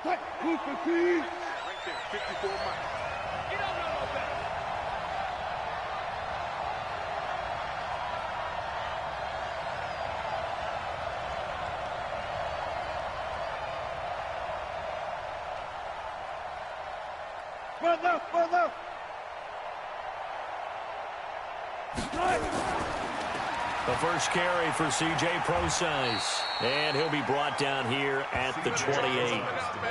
Right there, 54 miles. You don't know no better. Run left, run left. The first carry for C.J. Prosise. And he'll be brought down here at the 28.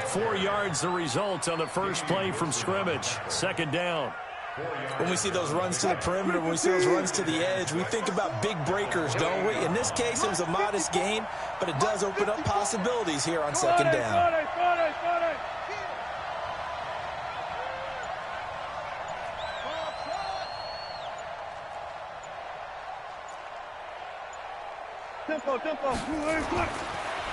4 yards the result on the first play from scrimmage. Second down. When we see those runs to the perimeter, when we see those runs to the edge, we think about big breakers, don't we? In this case, it was a modest gain, but it does open up possibilities here on second down.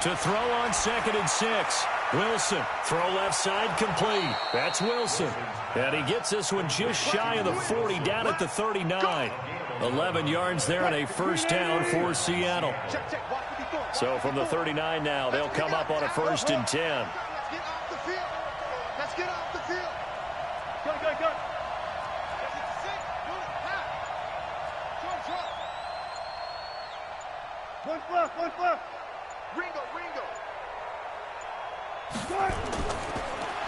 To throw on 2nd and 6. Wilson, throw left side complete. That's Wilson. And he gets this one just shy of the 40, down at the 39. 11 yards there and a first down for Seattle. So from the 39 now, they'll come up on a 1st and 10. Let's get off the field. Go. One left. Ringo.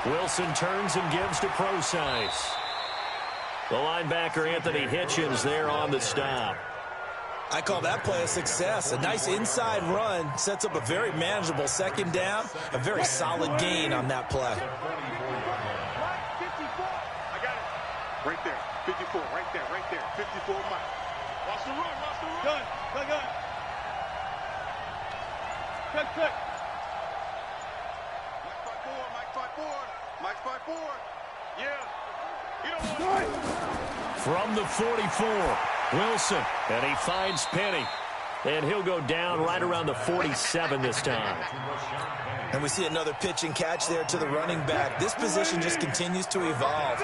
Wilson turns and gives to Prosise. The linebacker, Anthony Hitchens, there on the stop. I call that play a success. A nice inside run sets up a very manageable second down. A very solid gain on that play. 54. I got it. Right there. 54. Right there. 54 miles. Watch the run. Gun. Check. Mike 5-4. Yeah. You don't want to. From the 44, Wilson, and he finds Penny. And he'll go down right around the 47 this time. And we see another pitch and catch there to the running back. This position just continues to evolve.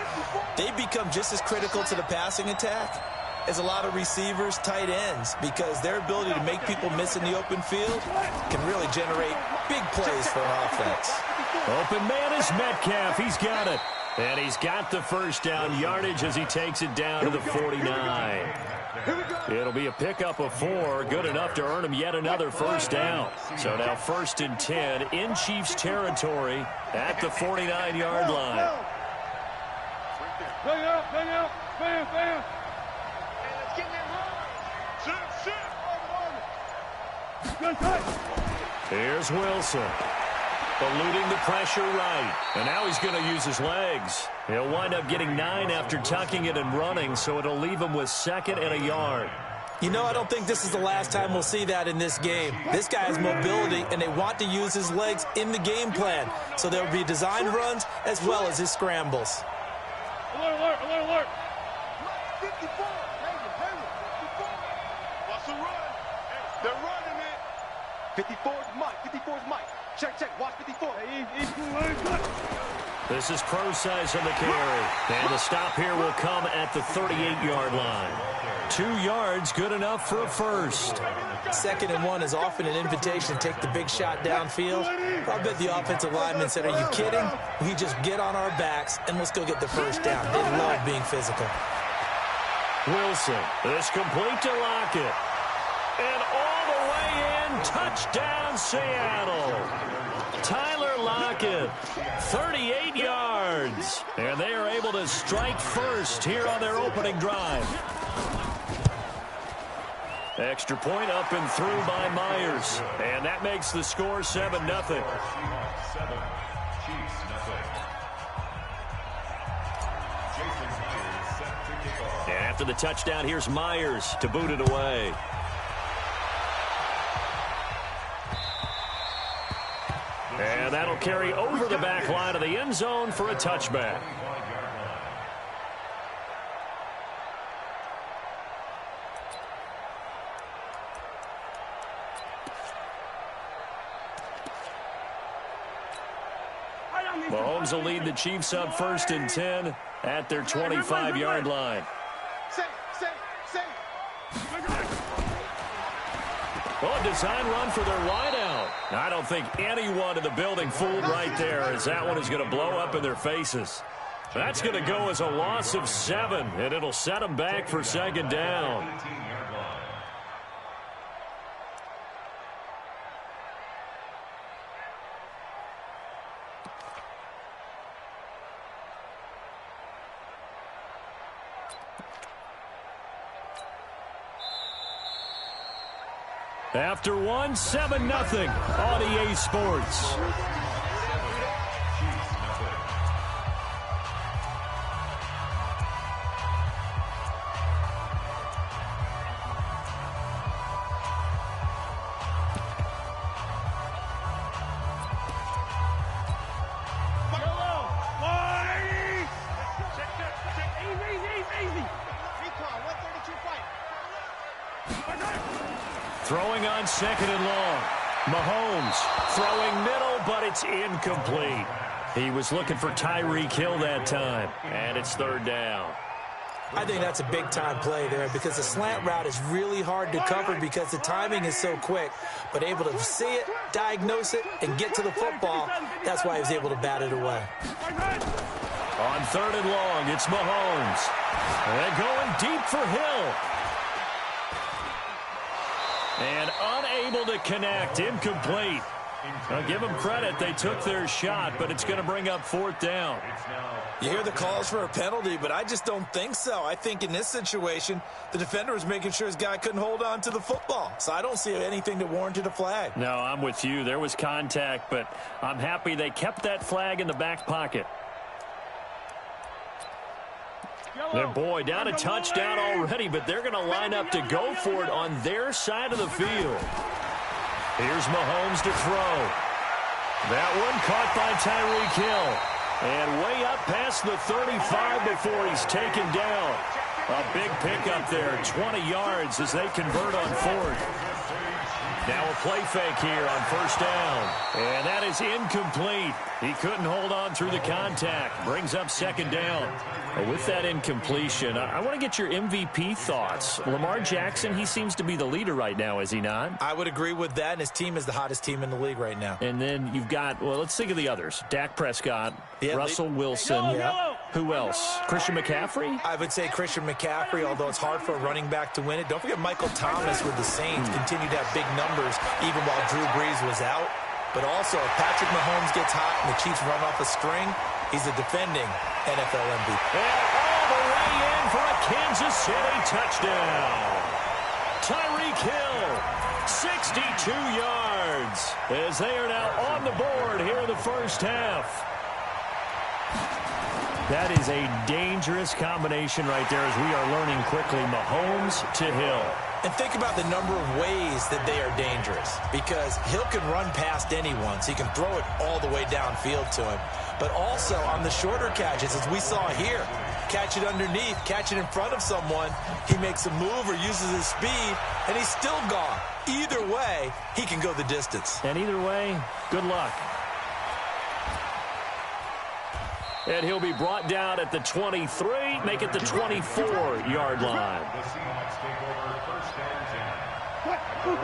They become just as critical to the passing attack as a lot of receivers, tight ends, because their ability to make people miss in the open field can really generate big plays for an offense. Open man is Metcalf. He's got it. And he's got the first down yardage as he takes it down to the 49. It'll be a pickup of 4, good enough to earn him yet another first down. So now 1st and 10 in Chiefs territory at the 49-yard line. Bang out. Bam. Here's Wilson. Eluding the pressure right. And now he's going to use his legs. He'll wind up getting 9 after tucking it and running, so it'll leave him with 2nd and a yard. You know, I don't think this is the last time we'll see that in this game. This guy has mobility, and they want to use his legs in the game plan. So there will be designed runs as well as his scrambles. Alert. 54. Watch the run. They're running it. 54 is Mike. Check. Watch 54. This is Prosise on the carry. And the stop here will come at the 38-yard line. 2 yards, good enough for a first. 2nd and 1 is often an invitation to take the big shot downfield. I bet the offensive lineman said, are you kidding? We just get on our backs and let's go get the first down. They love being physical. Wilson, this complete to Lockett. And all the way in, touchdown Seattle. Tyler Lockett, 38 yards. And they are able to strike first here on their opening drive. Extra point up and through by Myers. And that makes the score 7-0. And after the touchdown, here's Myers to boot it away. And that'll carry over the back line of the end zone for a touchback. Mahomes will lead the Chiefs up 1st and 10 at their 25-yard line. Oh, design run for their wideout. I don't think anyone in the building fooled right there, as that one is going to blow up in their faces. That's going to go as a loss of 7, and it'll set them back for second down. After 1, 7-0 on EA Sports. Throwing on 2nd and long. Mahomes throwing middle, but it's incomplete. He was looking for Tyreek Hill that time, and it's 3rd down. I think that's a big-time play there because the slant route is really hard to cover because the timing is so quick. But able to see it, diagnose it, and get to the football, that's why he was able to bat it away. On 3rd and long, it's Mahomes. And going deep for Hill. And unable to connect, incomplete. I'll give them credit. They took their shot, but it's going to bring up 4th down. You hear the calls for a penalty, but I just don't think so. I think in this situation, the defender was making sure his guy couldn't hold on to the football. So I don't see anything that warranted a flag. No, I'm with you. There was contact, but I'm happy they kept that flag in the back pocket. Their boy down a touchdown already, but they're going to line up to go for it on their side of the field. Here's Mahomes to throw. That one caught by Tyreek Hill. And way up past the 35 before he's taken down. A big pickup there, 20 yards as they convert on 4th. Now a play fake here on 1st down. And that is incomplete. He couldn't hold on through the contact. Brings up 2nd down. With that incompletion, I want to get your MVP thoughts. Lamar Jackson, he seems to be the leader right now, is he not? I would agree with that, and his team is the hottest team in the league right now. And then you've got, well, let's think of the others. Dak Prescott, Russell Wilson. Who else? Christian McCaffrey? I would say Christian McCaffrey, although it's hard for a running back to win it. Don't forget Michael Thomas with the Saints continued to have big numbers even while Drew Brees was out. But also, if Patrick Mahomes gets hot and the Chiefs run off a string, he's a defending NFL MVP. And all the way in for a Kansas City touchdown. Tyreek Hill, 62 yards, as they are now on the board here in the 1st half. That is a dangerous combination right there as we are learning quickly. Mahomes to Hill. And think about the number of ways that they are dangerous because Hill can run past anyone, so he can throw it all the way downfield to him. But also on the shorter catches, as we saw here, catch it underneath, catch it in front of someone, he makes a move or uses his speed, and he's still gone. Either way, he can go the distance. And either way, good luck. And he'll be brought down at the 23, make it the 24-yard line.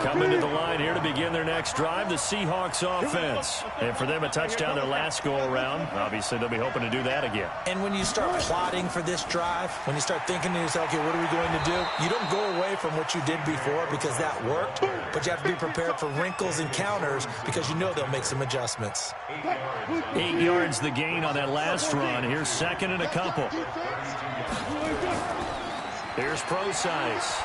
Coming to the line here to begin their next drive, the Seahawks offense. And for them, a touchdown their last go-around. Obviously, they'll be hoping to do that again. And when you start plotting for this drive, when you start thinking to yourself, okay, what are we going to do? You don't go away from what you did before because that worked, but you have to be prepared for wrinkles and counters because you know they'll make some adjustments. 8 yards the gain on that last run. Here's 2nd and a couple. Here's Procise.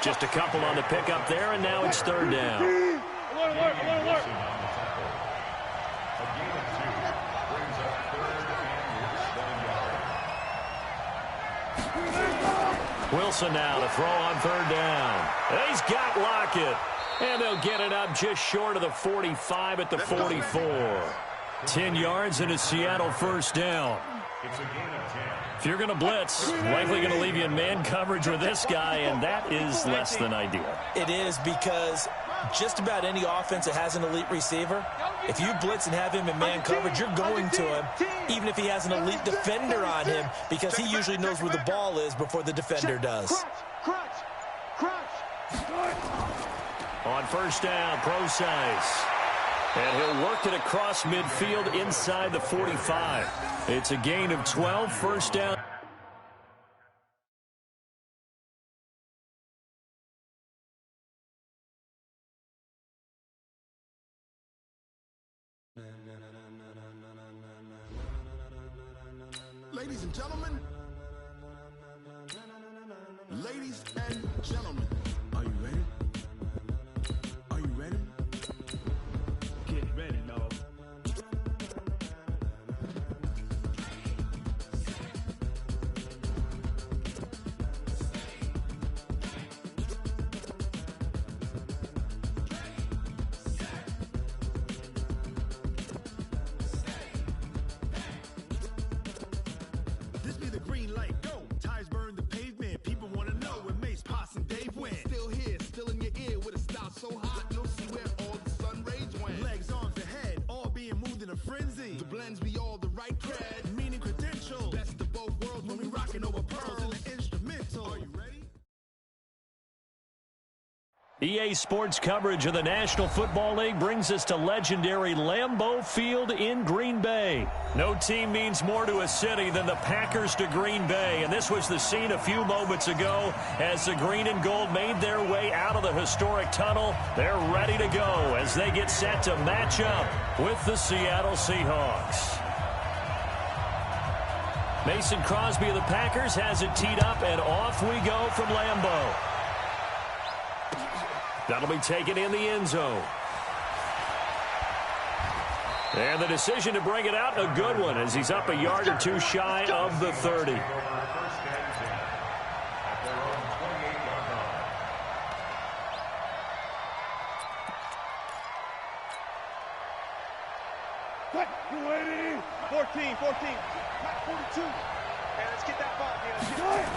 Just a couple on the pickup there, and now it's 3rd down. Alert. Wilson now to throw on 3rd down. He's got Lockett. And they'll get it up just short of the 45 at the 44. 10 yards and a Seattle 1st down. If you're going to blitz, likely going to leave you in man coverage with this guy, and that is less than ideal. It is because just about any offense that has an elite receiver, if you blitz and have him in man coverage, you're going to him, even if he has an elite defender on him, because he usually knows where the ball is before the defender does. On first down, Procise. And he'll work it across midfield inside the 45. It's a gain of 12, first down. Ladies and gentlemen, are you ready? Are you ready? Get ready, dog. This be the green light, go. Tires burn the pavement. People want to know where Mace, Poss, and Dave went. Still here, still in your ear with a style so hot, you'll see where all the sun rays went. Legs, arms, and head, all being moved in a frenzy. The blends be all the right cred, meaning credentials. Best of both worlds when we rockin' over pearls in the instrumental. Are you ready? EA Sports coverage of the National Football League brings us to legendary Lambeau Field in Green Bay. No team means more to a city than the Packers to Green Bay, and this was the scene a few moments ago as the green and gold made their way out of the historic tunnel. They're ready to go as they get set to match up with the Seattle Seahawks. Mason Crosby of the Packers has it teed up, and off we go from Lambeau. That'll be taken in the end zone. And the decision to bring it out, a good one, as he's up a yard or two shy of the 30. Cut. 14, 14. Not 42. And let's get that ball, man. Let's get it.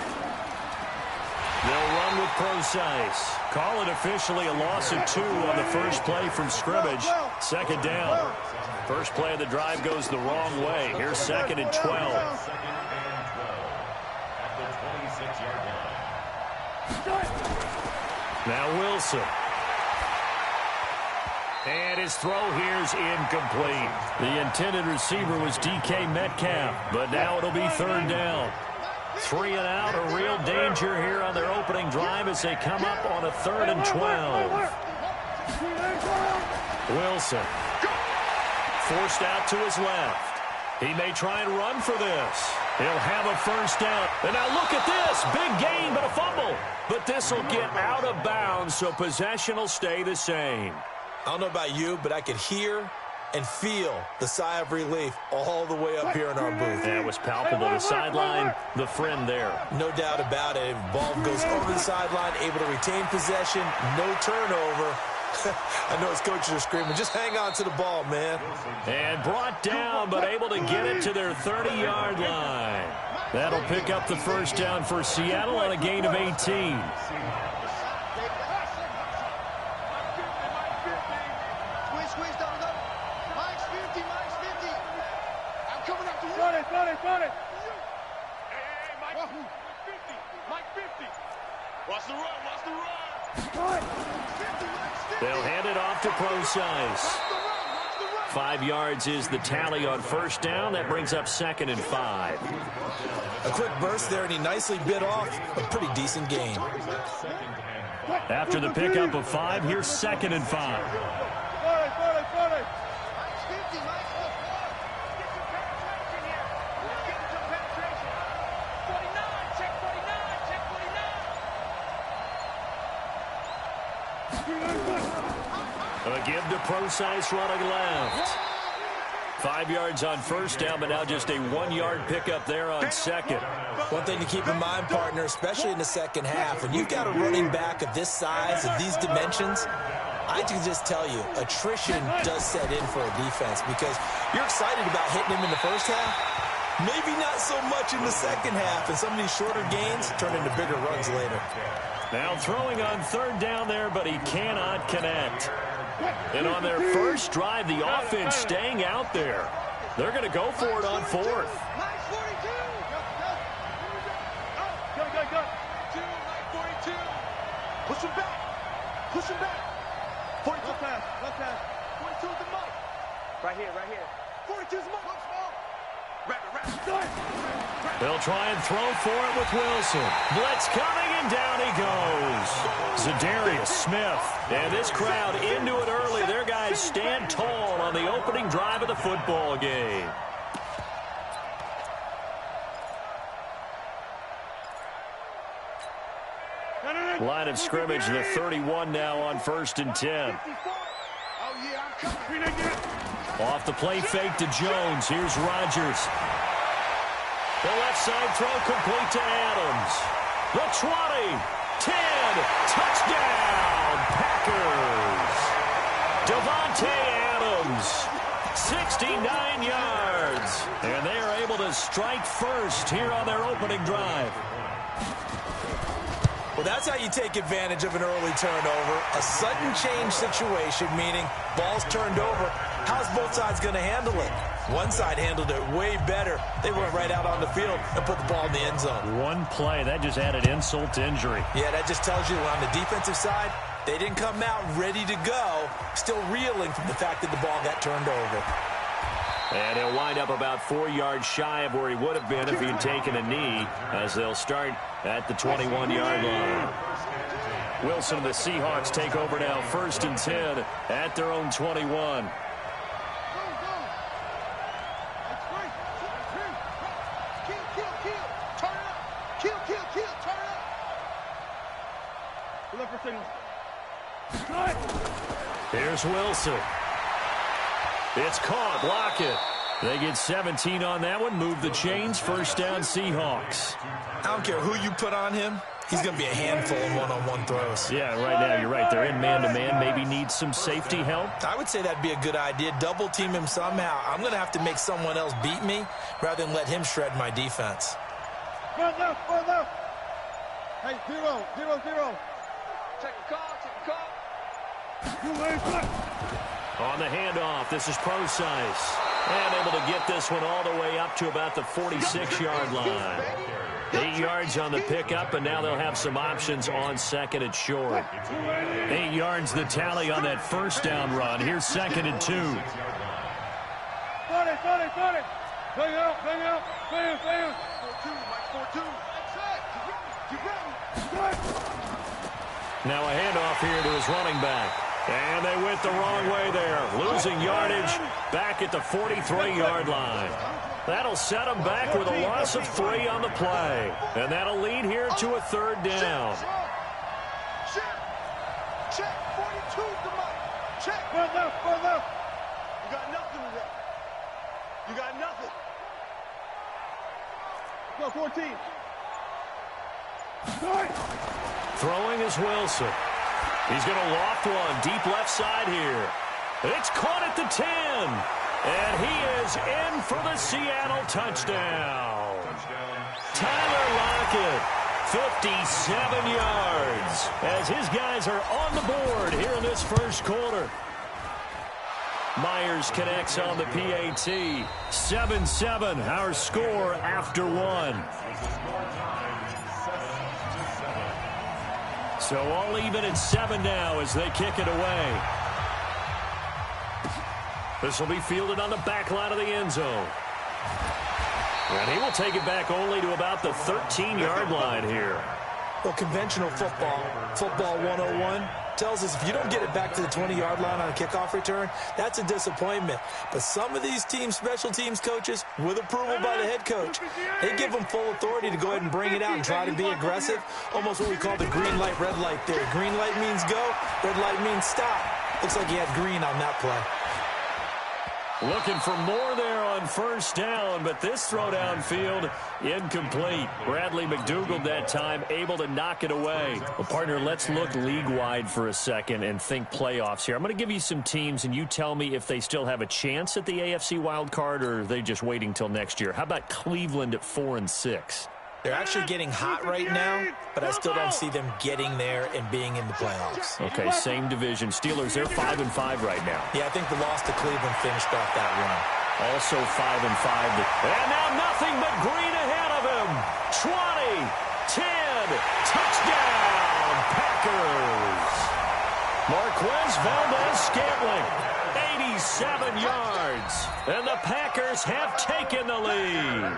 They'll run with Procise. Call it officially a loss of 2 on the first play from scrimmage. Second down. First play of the drive goes the wrong way. Here's second and 12. Now Wilson. And his throw here's incomplete. The intended receiver was DK Metcalf, but now it'll be third down. 3 and out, a real danger here on their opening drive as they come up on a 3rd and 12. Wilson. Forced out to his left. He may try and run for this. He'll have a first down. And now look at this. Big gain, but a fumble. But this will get out of bounds, so possession will stay the same. I don't know about you, but I could hear and feel the sigh of relief all the way up here in our booth. That was palpable. The sideline, the friend there. No doubt about it. Ball goes over the sideline, able to retain possession, no turnover. I know his coaches are screaming, just hang on to the ball, man. And brought down, but able to get it to their 30-yard line. That'll pick up the first down for Seattle on a gain of 18. Run it. Hey, Mike 50. Mike 50. Watch the run. They'll hand it off to Procise. 5 yards is the tally on first down. That brings up 2nd and 5. A quick burst there, and he nicely bit off a pretty decent gain. After the pickup of 5, here's 2nd and 5. A give to Procise running left. 5 yards on first down, but now just a 1-yard pickup there on second. One thing to keep in mind, partner, especially in the second half, when you've got a running back of this size, of these dimensions, I can just tell you, attrition does set in for a defense because you're excited about hitting him in the first half. Maybe not so much in the second half, and some of these shorter gains turn into bigger runs later. Now throwing on third down there, but he cannot connect. And on their first drive, the offense staying out there. They're going to go for it on 4th. Push him back. Left hash. 42 is the mic. Right here. 42 is the mic. Wrap it. They'll try and throw for it with Wilson. Blitz coming, and down he goes. Zadarius Smith. And this crowd into it early. Their guys stand tall on the opening drive of the football game. Line of scrimmage, the 31 now on 1st and 10. Off the play fake to Jones. Here's Rodgers. The left side throw complete to Adams. The 20, 10, touchdown, Packers. Davante Adams, 69 yards. And they are able to strike first here on their opening drive. Well, that's how you take advantage of an early turnover. A sudden change situation, meaning ball's turned over. How's both sides going to handle it? One side handled it way better. They went right out on the field and put the ball in the end zone. One play, that just added insult to injury. Yeah, that just tells you on the defensive side, they didn't come out ready to go, still reeling from the fact that the ball got turned over. And he'll wind up about 4 yards shy of where he would have been if he had taken a knee, as they'll start at the 21-yard line. Wilson and the Seahawks take over now, 1st and 10 at their own 21. Here's Wilson. It's caught. Lockett. They get 17 on that one. Move the chains. 1st down, Seahawks. I don't care who you put on him. He's going to be a handful in one-on-one throws. Yeah, right now you're right. They're in man-to-man. Maybe need some safety help. I would say that'd be a good idea. Double team him somehow. I'm going to have to make someone else beat me rather than let him shred my defense. Front left. Hey, 0. Check the call. On the handoff, this is Procise. And able to get this one all the way up to about the 46-yard line. 8 yards on the pickup, and now they'll have some options on 2nd and short. 8 yards the tally on that 1st down run. Here's 2nd and 2. 40. Bang out. 4-2, Mike, 4-2. Now a handoff here to his running back. And they went the wrong way there. Losing yardage back at the 43-yard line. That'll set them back with a loss of 3 on the play. And that'll lead here to a 3rd down. Check. 42 is the mic. Check. Front left. You got nothing today. You got nothing. Go, 14. Throwing is Wilson. He's going to loft one deep left side here. It's caught at the 10. And he is in for the Seattle touchdown. Tyler Lockett, 57 yards, as his guys are on the board here in this 1st quarter. Myers connects on the PAT. 7-7, our score after 1. So all even at 7 now as they kick it away. This will be fielded on the back line of the end zone. And he will take it back only to about the 13-yard line here. Well, conventional football 101, tells us if you don't get it back to the 20-yard line on a kickoff return, that's a disappointment. But some of these teams, special teams coaches, with approval by the head coach, they give them full authority to go ahead and bring it out and try to be aggressive. Almost what we call the green light, red light theory. Green light means go, red light means stop. Looks like he had green on that play. Looking for more there on 1st down, but this throw downfield incomplete. Bradley McDougald that time able to knock it away. Well, partner, let's look league-wide for a second and think playoffs here. I'm going to give you some teams, and you tell me if they still have a chance at the AFC wild card or are they just waiting till next year. How about Cleveland at 4-6? They're actually getting hot right now, but I still don't see them getting there and being in the playoffs. Okay, same division. Steelers, they're 5-5 right now. Yeah, I think the loss to Cleveland finished off that run. Also 5-5. And now nothing but green ahead of him. 20, 10, touchdown, Packers. Marquez Valdez-Scantling, 87 yards. And the Packers have taken the lead.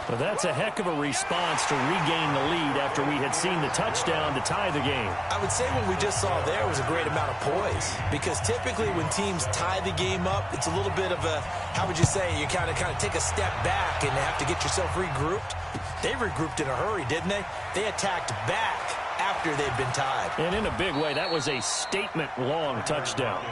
Well, that's a heck of a response to regain the lead after we had seen the touchdown to tie the game. I would say what we just saw there was a great amount of poise, because typically when teams tie the game up, it's a little bit of a, how would you say, you kind of take a step back and have to get yourself regrouped. They regrouped in a hurry, didn't they? They attacked back after they'd been tied. And in a big way, that was a statement-long touchdown.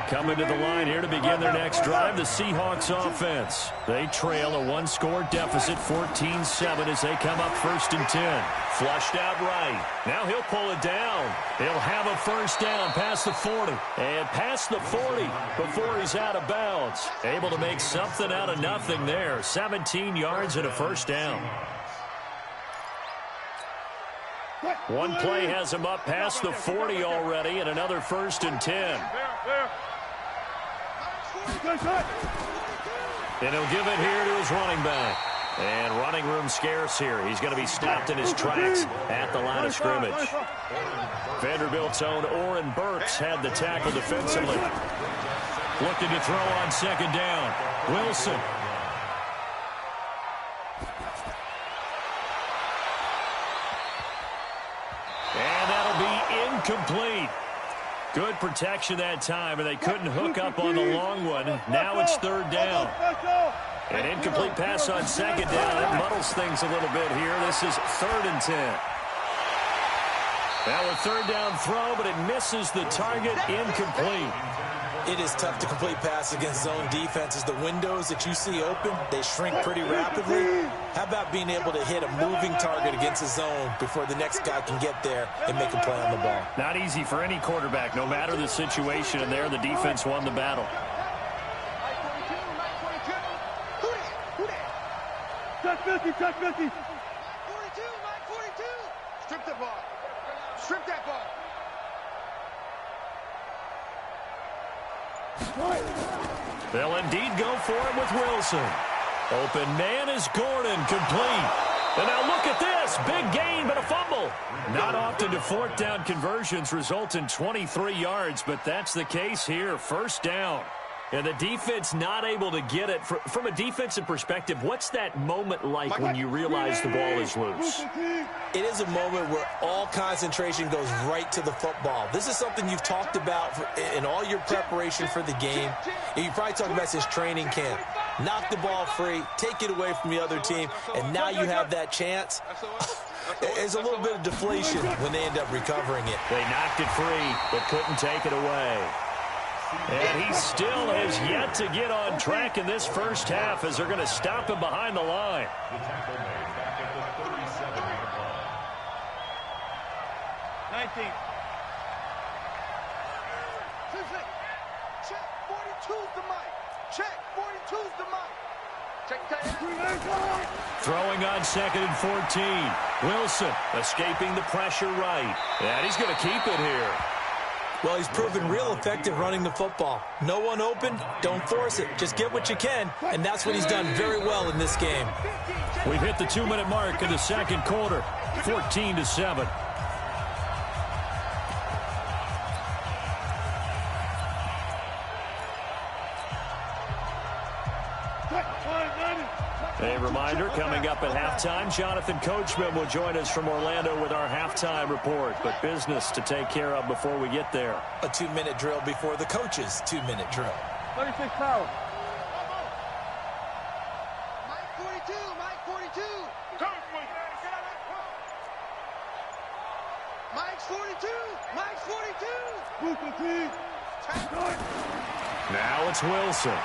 Coming to the line here to begin their next drive, the Seahawks offense. They trail a one-score deficit, 14-7, as they come up 1st and 10. Flushed out right. Now he'll pull it down. He'll have a first down past the 40. And past the 40 before he's out of bounds. Able to make something out of nothing there. 17 yards and a first down. One play has him up past the 40 already, and another 1st and 10. And he'll give it here to his running back. And running room scarce here. He's going to be stopped in his tracks at the line of scrimmage. Vanderbilt's own Oren Burks had the tackle defensively. Looking to throw on 2nd down. Wilson. And that'll be incomplete. Good protection that time, and they couldn't hook up on the long one. Now it's 3rd down. An incomplete pass on 2nd down. That muddles things a little bit here. This is 3rd and 10. Now a 3rd down throw, but it misses the target. Incomplete. It is tough to complete pass against zone defenses. The windows that you see open, they shrink pretty rapidly. How about being able to hit a moving target against a zone before the next guy can get there and make a play on the ball? Not easy for any quarterback, no matter the situation, and there the defense won the battle. Check 50, check 50. 42, Mike 42. Strip the ball. Strip that ball. They'll indeed go for it with Wilson. Open man is Gordon, complete. And now look at this. Big gain, but a fumble. Not often do 4th down conversions result in 23 yards, but that's the case here. 1st down. And the defense not able to get it. From a defensive perspective, what's that moment like when you realize the ball is loose? It is a moment where all concentration goes right to the football. This is something you've talked about in all your preparation for the game. You probably talked about since training camp. Knock the ball free, take it away from the other team, and now you have that chance. There's a little bit of deflation when they end up recovering it. They knocked it free, but couldn't take it away. And he still has yet to get on track in this first half as they're going to stop him behind the line. The tackle man is back at the 37-yard line. 19. Check 42's the mic. Check 42's the mic. Check that. Throwing on 2nd and 14. Wilson escaping the pressure right. And he's going to keep it here. Well, he's proven real effective running the football. No one open, don't force it. Just get what you can, and that's what he's done very well in this game. We've hit the 2-minute mark in the 2nd quarter, 14-7. A reminder, coming up at halftime, Jonathan Coachman will join us from Orlando with our halftime report. But business to take care of before we get there. A 2-minute drill before the coach's 2-minute drill. 36 power. Mike 42, Mike 42. Mike's 42, Mike's 42. Now it's Wilson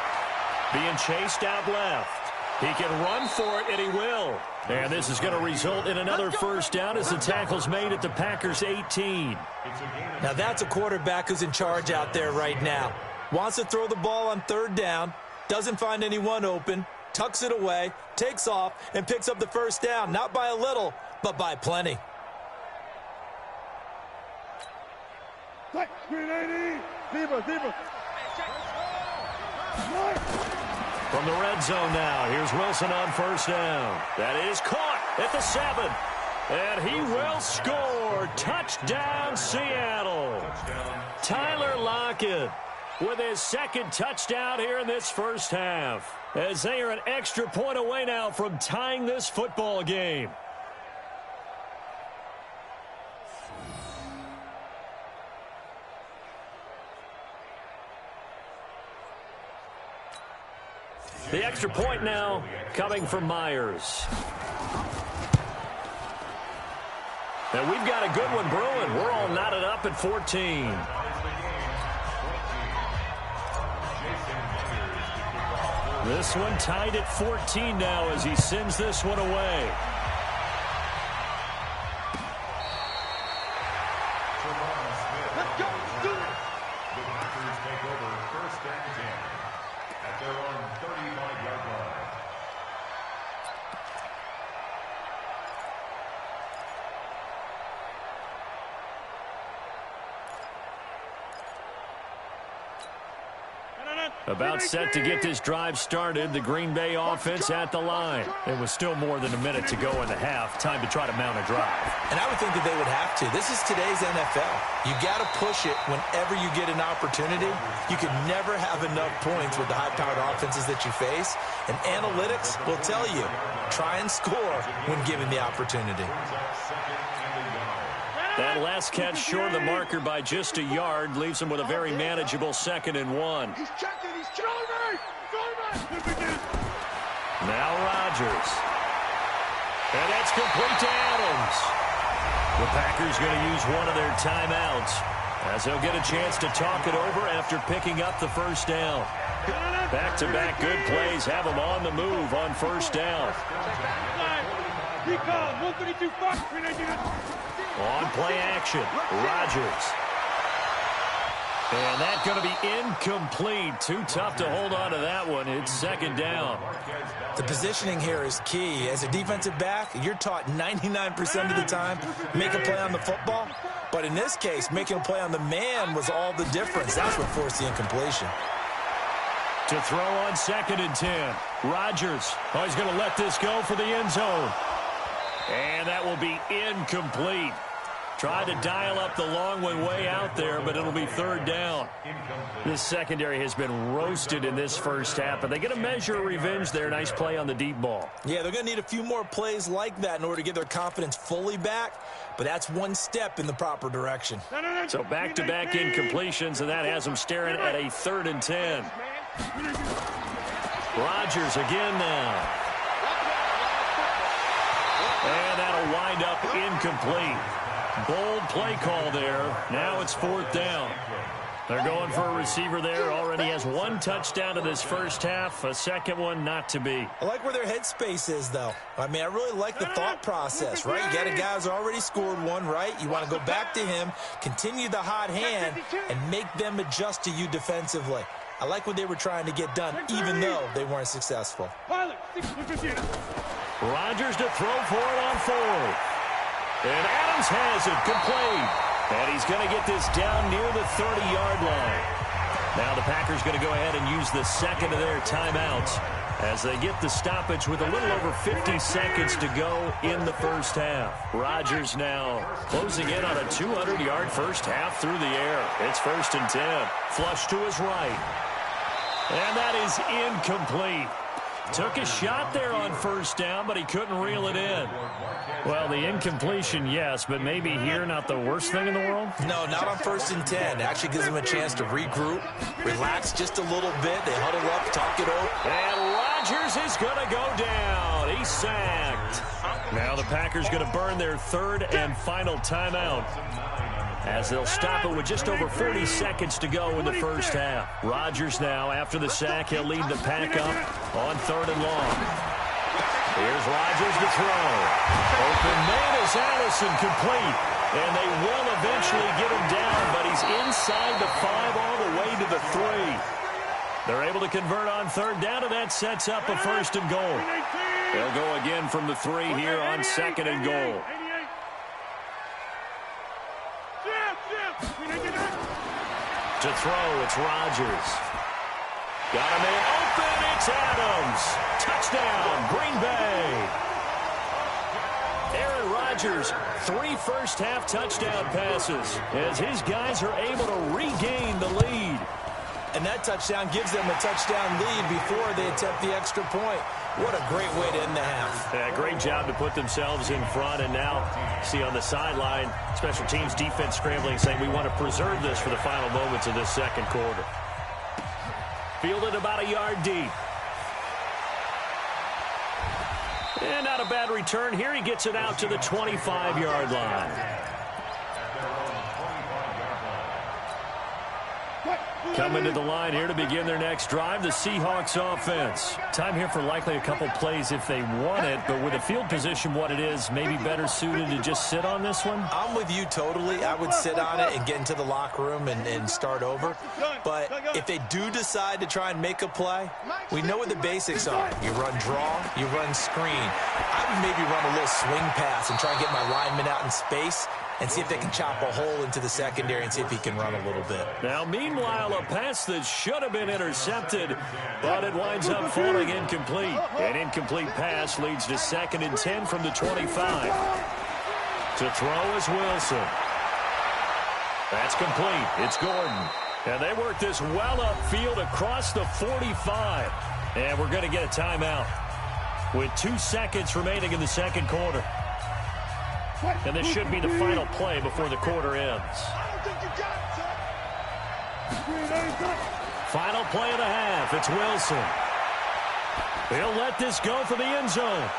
being chased out left. He can run for it, and he will. And this is going to result in another first down as the tackle's made at the Packers' 18. Now that's a quarterback who's in charge out there right now. Wants to throw the ball on 3rd down, doesn't find anyone open, tucks it away, takes off, and picks up the first down, not by a little, but by plenty. Green 80. Zebra. From the red zone now, here's Wilson on 1st down. That is caught at the 7. And he will score. Touchdown, Seattle. Tyler Lockett with his second touchdown here in this first half, as they are an extra point away now from tying this football game. The extra point now coming from Myers. And we've got a good one brewing. We're all knotted up at 14. This one tied at 14 now as he sends this one away. Let's go. Let's do it. The Packers take over first and 10 at their own 35-yard line. About set to get this drive started, the Green Bay offense at the line. It was still more than a minute to go in the half. Time to try to mount a drive. And I would think that they would have to. This is today's NFL. You got to push it whenever you get an opportunity. You can never have enough points with the high-powered offenses that you face. And analytics will tell you, try and score when given the opportunity. That last catch short of the marker by just a yard leaves him with a very manageable 2nd and 1. He's checking. He's checking. Now Rodgers. And that's complete to Adams. The Packers going to use one of their timeouts as they'll get a chance to talk it over after picking up the first down. Back-to-back good plays have them on the move on first down. On play action, Rodgers. And that's going to be incomplete. Too tough to hold on to that one. It's 2nd down. The positioning here is key. As a defensive back, you're taught 99% of the time, make a play on the football. But in this case, making a play on the man was all the difference. That's what forced the incompletion. To throw on 2nd and 10. Rodgers. Oh, he's going to let this go for the end zone. And that will be incomplete. Tried to dial up the long one way out there, but it'll be 3rd down. This secondary has been roasted in this first half, but they get a measure of revenge there. Nice play on the deep ball. Yeah, they're going to need a few more plays like that in order to get their confidence fully back, but that's one step in the proper direction. So back-to-back incompletions, and that has them staring at a 3rd and 10. Rodgers again now. And that'll wind up incomplete. Bold play call there. Now it's 4th down. They're going for a receiver there. Already has one touchdown in this first half. A second one not to be. I like where their headspace is, though. I mean, I really like the thought process, right? You got a guy who's already scored one, right? You want to go back to him, continue the hot hand, and make them adjust to you defensively. I like what they were trying to get done, even though they weren't successful. Rodgers to throw for it on 4th. And Adams has it complete. And he's going to get this down near the 30-yard line. Now the Packers going to go ahead and use the second of their timeouts as they get the stoppage with a little over 50 seconds to go in the first half. Rodgers now closing in on a 200-yard first half through the air. It's 1st and 10. Flush to his right. And that is incomplete. Took a shot there on first down, but he couldn't reel it in. Well, the incompletion, yes, but maybe here not the worst thing in the world? No, not on 1st and 10. It actually gives them a chance to regroup, relax just a little bit. They huddle up, talk it over. And Rodgers is going to go down. He's sacked. Now the Packers going to burn their 3rd and final timeout, as they'll stop it with just over 40 seconds to go in the first half. Rodgers now, after the sack, he'll lead the pack up on 3rd and long. Here's Rodgers to throw. Open man is Allison, complete. And they will eventually get him down, but he's inside the 5 all the way to the 3. They're able to convert on 3rd down, and that sets up a 1st and goal. They'll go again from the 3 here on 2nd and goal. To throw, it's Rodgers. Got a man open, it's Adams. Touchdown, Green Bay. Aaron Rodgers, 3 first-half touchdown passes as his guys are able to regain the lead. And that touchdown gives them a touchdown lead before they attempt the extra point. What a great way to end the half. Yeah, great job to put themselves in front. And now, see on the sideline, special teams defense scrambling, saying we want to preserve this for the final moments of this second quarter. Fielded about a yard deep. And not a bad return here. He gets it out to the 25-yard line. Coming to the line here to begin their next drive, the Seahawks offense. Time here for likely a couple plays if they want it, but with the field position what it is, maybe better suited to just sit on this one? I'm with you totally. I would sit on it and get into the locker room and start over. But if they do decide to try and make a play, we know what the basics are. You run draw, you run screen. I would maybe run a little swing pass and try and get my lineman out in space and see if they can chop a hole into the secondary and see if he can run a little bit. Now, meanwhile, a pass that should have been intercepted, but it winds up falling incomplete. An incomplete pass leads to 2nd and 10 from the 25. To throw is Wilson. That's complete. It's Gordon. And they work this well upfield across the 45. And we're going to get a timeout with 2 seconds remaining in the second quarter. And this should be the final play before the quarter ends. Final play of the half. It's Wilson. He'll let this go for the end zone.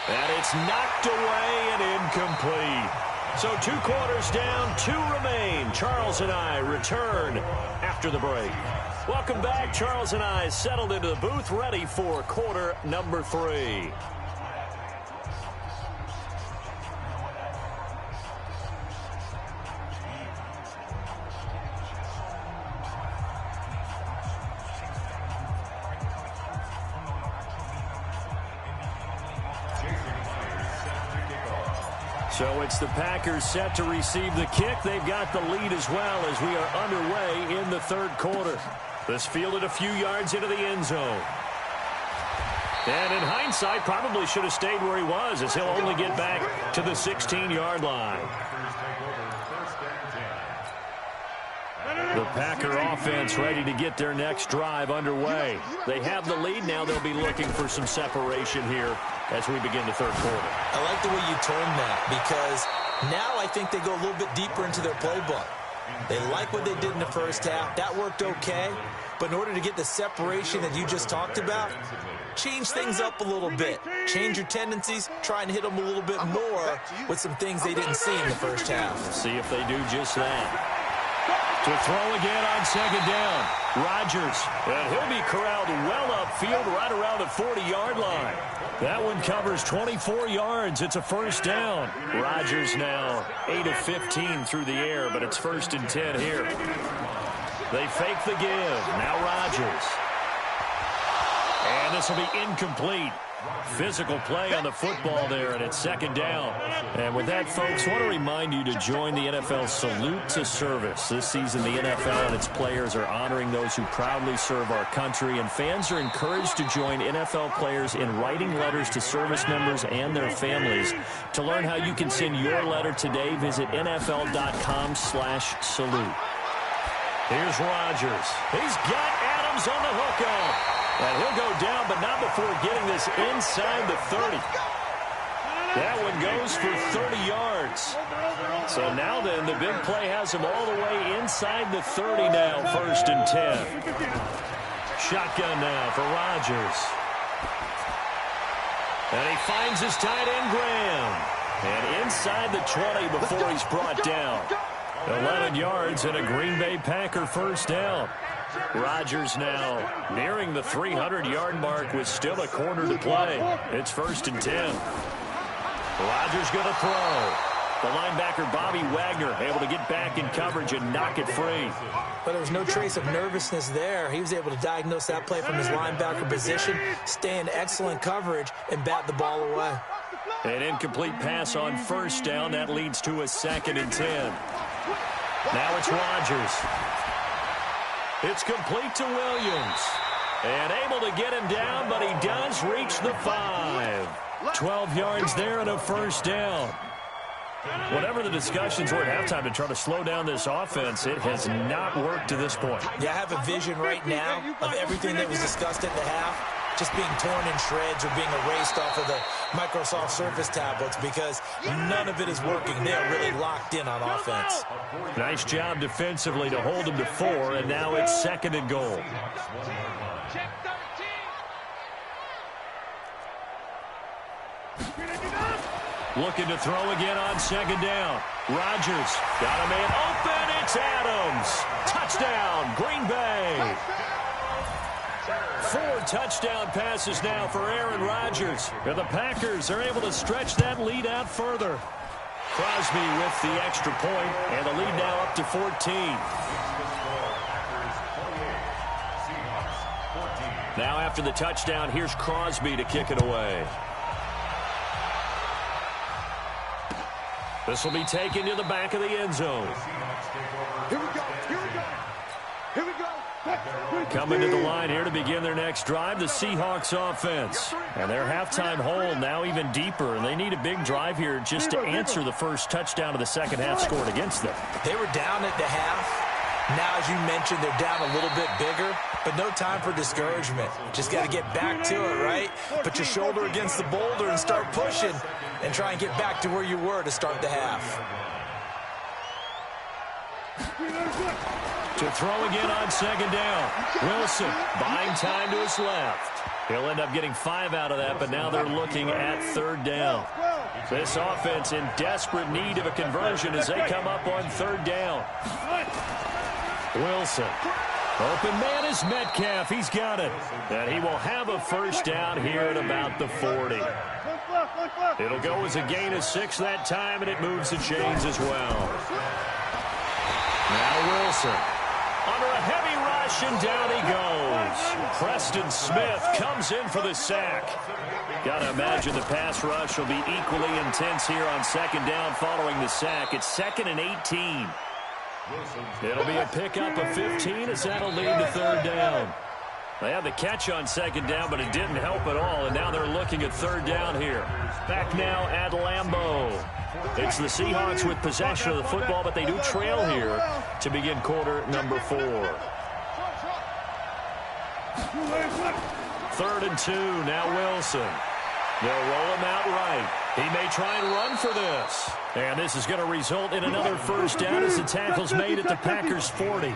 And it's knocked away and incomplete. So 2 quarters down, 2 remain. Charles and I return after the break. Welcome back. Charles and I settled into the booth, ready for quarter number 3. So it's the Packers set to receive the kick. They've got the lead as well as we are underway in the third quarter. This fielded a few yards into the end zone. And in hindsight, probably should have stayed where he was as he'll only get back to the 16-yard line. The Packer offense ready to get their next drive underway. They have the lead. Now they'll be looking for some separation here as we begin the third quarter. I like the way you termed that because now I think they go a little bit deeper into their playbook. They like what they did in the first half. That worked okay. But in order to get the separation that you just talked about, change things up a little bit. Change your tendencies. Try and hit them a little bit more with some things they didn't see in the first half. See if they do just that. To throw again on second down. Rodgers. And he'll be corralled well upfield right around the 40-yard line. That one covers 24 yards. It's a first down. Rodgers now 8 of 15 through the air, but it's 1st and 10 here. They fake the give. Now Rodgers. And this will be incomplete. Physical play on the football there, and it's 2nd down. And with that, folks, I want to remind you to join the NFL Salute to Service. This season, the NFL and its players are honoring those who proudly serve our country, and fans are encouraged to join NFL players in writing letters to service members and their families. To learn how you can send your letter today, visit NFL.com/salute. Here's Rodgers. He's got Adams on the hookup. And he'll go down, but not before getting this inside the 30. That one goes for 30 yards. So now then, the big play has him all the way inside the 30 now, 1st and 10. Shotgun now for Rodgers. And he finds his tight end, Graham. And inside the 20 before he's brought down. 11 yards and a Green Bay Packer first down. Rodgers now nearing the 300-yard mark with still a quarter to play. It's 1st and 10. Rodgers going to throw. The linebacker, Bobby Wagner, able to get back in coverage and knock it free. But there was no trace of nervousness there. He was able to diagnose that play from his linebacker position, stay in excellent coverage, and bat the ball away. An incomplete pass on first down. That leads to a 2nd and 10. Now it's Rodgers. It's complete to Williams. And able to get him down, but he does reach the 5. 12 yards there and a first down. Whatever the discussions were at halftime to try to slow down this offense, it has not worked to this point. Yeah, I have a vision right now of everything that was discussed at the half just being torn in shreds or being erased off of the Microsoft Surface tablets because none of it is working. They are really locked in on offense. Nice job defensively to hold them to 4, and now it's 2nd and goal. Looking to throw again on 2nd down. Rodgers got a man open. It's Adams. Touchdown, Green Bay. 4 touchdown passes now for Aaron Rodgers. And the Packers are able to stretch that lead out further. Crosby with the extra point, and the lead now up to 14. Now after the touchdown, here's Crosby to kick it away. This will be taken to the back of the end zone. Here we go. Here we go. Here we go. Coming to the line here to begin their next drive, the Seahawks offense. And their halftime hole now even deeper, and they need a big drive here just to answer the first touchdown of the second half scored against them. They were down at the half. Now, as you mentioned, they're down a little bit bigger, but no time for discouragement. Just got to get back to it, right? Put your shoulder against the boulder and start pushing and try and get back to where you were to start the half. To throw again on 2nd down. Wilson buying time to his left. He'll end up getting 5 out of that, but now they're looking at 3rd down. This offense in desperate need of a conversion as they come up on 3rd down. Wilson. Open man is Metcalf. He's got it. And he will have a first down here at about the 40. It'll go as a gain of 6 that time, and it moves the chains as well. Now Wilson. Under a heavy rush, and down he goes. Preston Smith comes in for the sack. Got to imagine the pass rush will be equally intense here on 2nd down following the sack. It's 2nd and 18. It'll be a pickup of 15 as that'll lead to 3rd down. They had the catch on 2nd down, but it didn't help at all, and now they're looking at 3rd down here. Back now at Lambeau. It's the Seahawks with possession of the football, but they do trail here to begin quarter number 4. 3rd and 2, now Wilson. They'll roll him out right. He may try and run for this. And this is going to result in another first down as the tackle's made at the Packers' 40.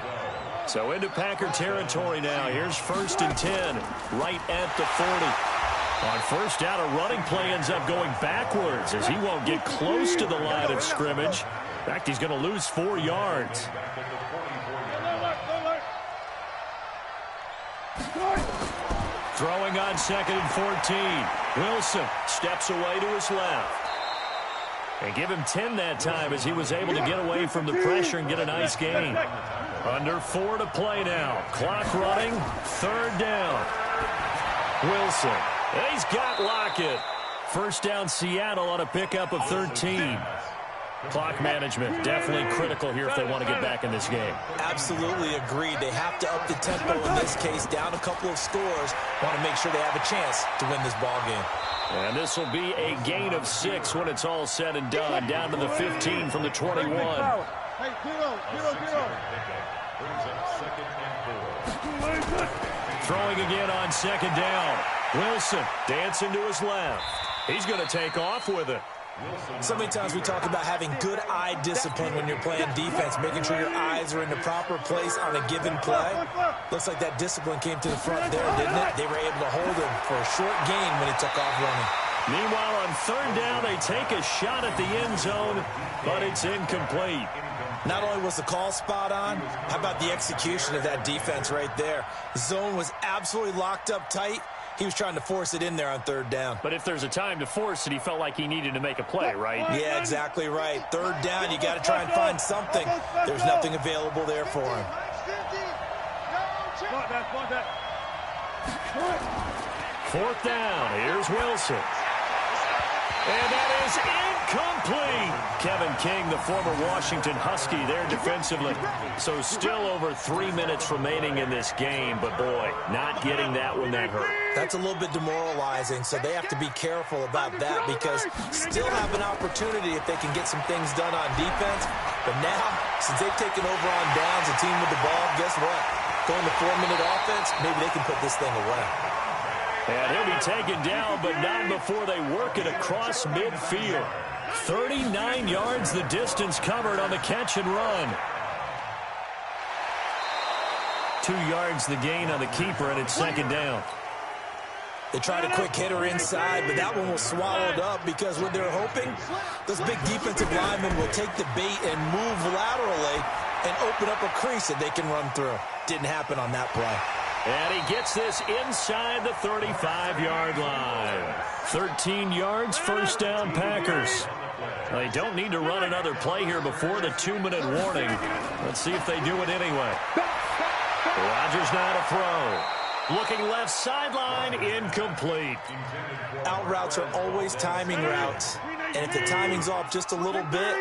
So into Packer territory now. Here's 1st and 10, right at the 40. On 1st down, a running play ends up going backwards as he won't get close to the line of scrimmage. In fact, he's going to lose 4 yards. Throwing on 2nd and 14. Wilson steps away to his left. And give him 10 that time as he was able to get away from the pressure and get a nice gain. Under 4 to play now. Clock running. 3rd down. Wilson. And he's got Lockett. First down Seattle on a pickup of 13. Clock management definitely critical here if they want to get back in this game. Absolutely agreed. They have to up the tempo in this case, down a couple of scores. Want to make sure they have a chance to win this ball game. And this will be a gain of 6 when it's all said and done. Down to the 15 from the 21. Throwing again on 2nd down. Wilson dancing to his left. He's going to take off with it. So many times we talk about having good eye discipline when you're playing defense, making sure your eyes are in the proper place on a given play. Looks like that discipline came to the front there, didn't it? They were able to hold him for a short gain when he took off running. Meanwhile, on 3rd down, they take a shot at the end zone, but it's incomplete. Not only was the call spot on, how about the execution of that defense right there? Zone was absolutely locked up tight. He was trying to force it in there on 3rd down. But if there's a time to force it, he felt like he needed to make a play, right? Yeah, exactly right. 3rd down, you got to try and find something. There's nothing available there for him. 4th down. Here's Wilson. And that is incomplete. Kevin King, the former Washington Husky, there defensively. So still over 3 minutes remaining in this game, but boy, not getting that one that hurt. That's a little bit demoralizing, so they have to be careful about that because still have an opportunity if they can get some things done on defense. But now, since they've taken over on downs, a team with the ball, guess what? Going to 4-minute offense, maybe they can put this thing away. And he'll be taken down, but not before they work it across midfield. 39 yards the distance covered on the catch and run. 2 yards the gain on the keeper, and it's second down. They tried a quick hitter inside, but that one was swallowed up because what they're hoping, those big defensive linemen will take the bait and move laterally and open up a crease that they can run through. Didn't happen on that play. And he gets this inside the 35-yard line. 13 yards, first down, Packers. They don't need to run another play here before the 2-minute warning. Let's see if they do it anyway. Rodgers now to throw. Looking left sideline, incomplete. Out routes are always timing routes. And if the timing's off just a little bit,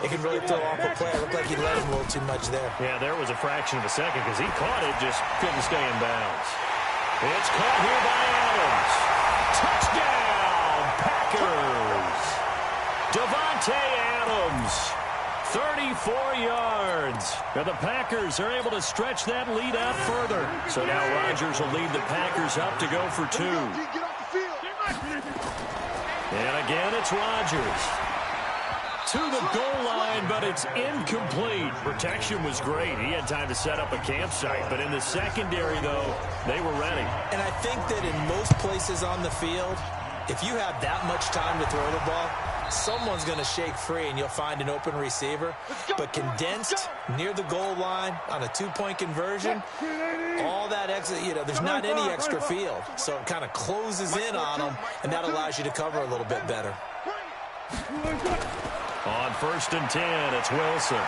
it can really throw off a play. It looked like he let him a little too much there. Yeah, there was a fraction of a second because he caught it, just couldn't stay in bounds. It's caught here by Adams. Touchdown, Packers. Davante Adams, 34 yards. And the Packers are able to stretch that lead out further. So now Rodgers will lead the Packers up to go for 2. And again, it's Rodgers. To the goal line, but it's incomplete. Protection was great. He had time to set up a campsite. But in the secondary, though, they were ready. And I think that in most places on the field, if you have that much time to throw the ball, someone's going to shake free and you'll find an open receiver. But condensed near the goal line on a 2-point conversion, all that extra, there's not any extra field. So it kind of closes in on them, and that allows you to cover a little bit better. On 1st and 10, it's Wilson.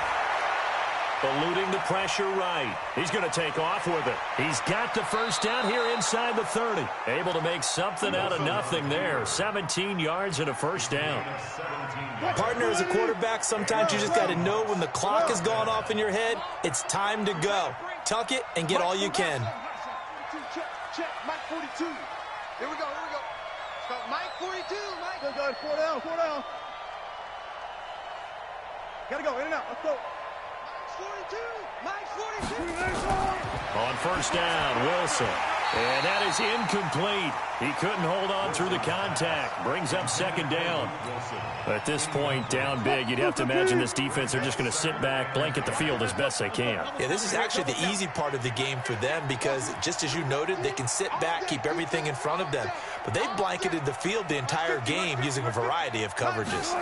Eluding the pressure right. He's going to take off with it. He's got the first down here inside the 30. Able to make something out of nothing there. 17 yards and a first down. Partner, as a quarterback, sometimes you just got to know when the clock has gone off in your head, it's time to go. Tuck it and get all you can. Check, Mike 42. Here we go. Start Mike 42, Mike. Go, 4 down. Gotta go, in and out, let's go. Mike 42. On first down, Wilson. And that is incomplete. He couldn't hold on through the contact. Brings up second down. At this point, down big, you'd have to imagine this defense, they're just going to sit back, blanket the field as best they can. Yeah, this is actually the easy part of the game for them because, just as you noted, they can sit back, keep everything in front of them. But they've blanketed the field the entire game using a variety of coverages.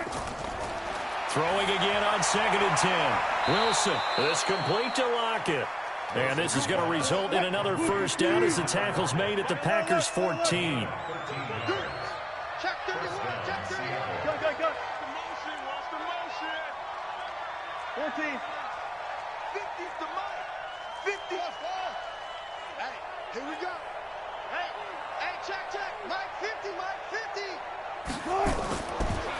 Throwing again on 2nd and 10. Wilson, this complete to Lockett. And this is going to result in another first down as the tackle's made at the Packers 14. Check 31, check 31. Go. Watch the motion. 14. 50's the Mike. 50. Hey, here we go. Hey, check. Mike 50.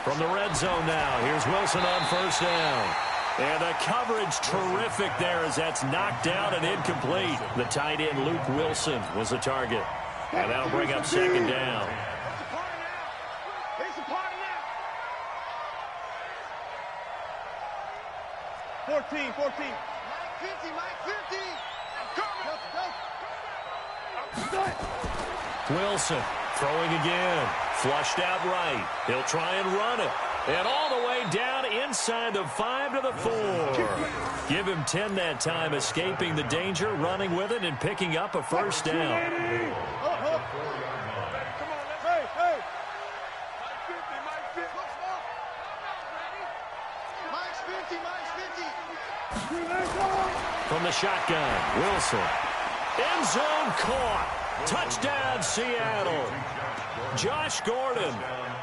From the red zone now, here's Wilson on first down. And the coverage terrific there as that's knocked down and incomplete. The tight end, Luke Wilson, was the target. And that'll bring up second down. It's a party now. 14. Mike 50. I'm coming. Wilson throwing again. Flushed out right. He'll try and run it. And all the way down inside the 5 to the 4. Give him 10 that time, escaping the danger, running with it, and picking up a first down. Come on, hey. Mike 50. Mike's 50. From the shotgun, Wilson. End zone caught. Touchdown, Seattle. Josh Gordon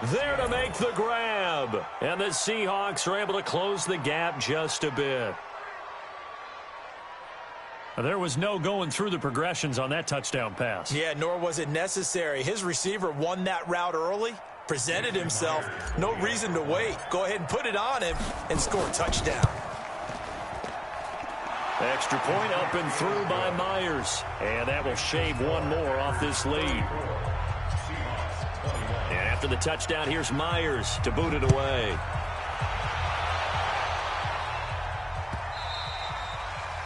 there to make the grab. And the Seahawks are able to close the gap just a bit. There was no going through the progressions on that touchdown pass. Yeah, nor was it necessary. His receiver won that route early. presented himself. No reason to wait. Go ahead and put it on him and score a touchdown. Extra point up and through by Myers. And that will shave one more off this lead. And after the touchdown, here's Myers to boot it away.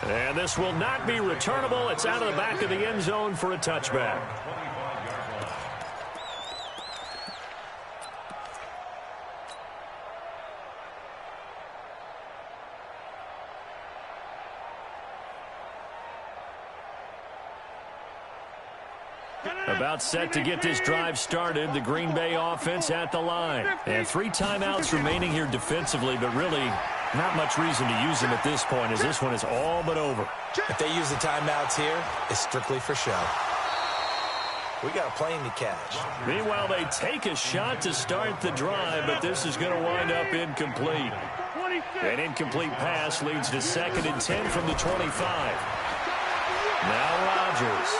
And this will not be returnable. It's out of the back of the end zone for a touchback. About set to get this drive started, the Green Bay offense at the line. And 3 timeouts remaining here defensively, but really not much reason to use them at this point as this one is all but over. If they use the timeouts here, it's strictly for show. We got a plane to catch. Meanwhile, they take a shot to start the drive, but this is going to wind up incomplete. An incomplete pass leads to 2nd and 10 from the 25. Now Rodgers.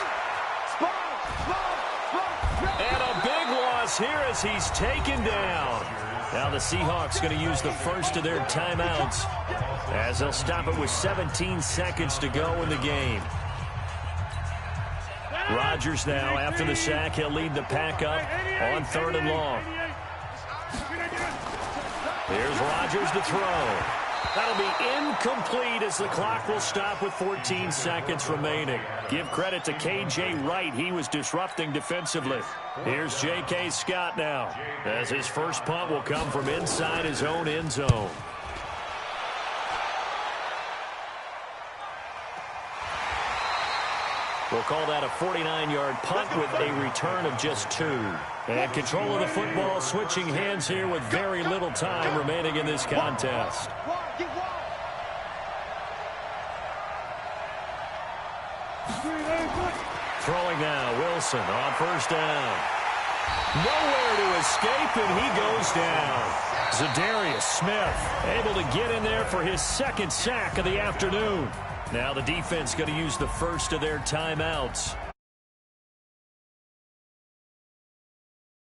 And a big loss here as he's taken down. Now the Seahawks going to use the first of their timeouts as they'll stop it with 17 seconds to go in the game. Rodgers now, after the sack, he'll lead the pack up on 3rd and long. Here's Rodgers to throw. That'll be incomplete as the clock will stop with 14 seconds remaining. Give credit to K.J. Wright. He was disrupting defensively. Here's J.K. Scott now as his first punt will come from inside his own end zone. We'll call that a 49-yard punt with a return of just 2. And control of the football switching hands here with very little time remaining in this contest. Throwing now, Wilson on 1st down. Nowhere to escape, and he goes down. Zadarius Smith able to get in there for his 2nd sack of the afternoon. Now the defense going to use the first of their timeouts.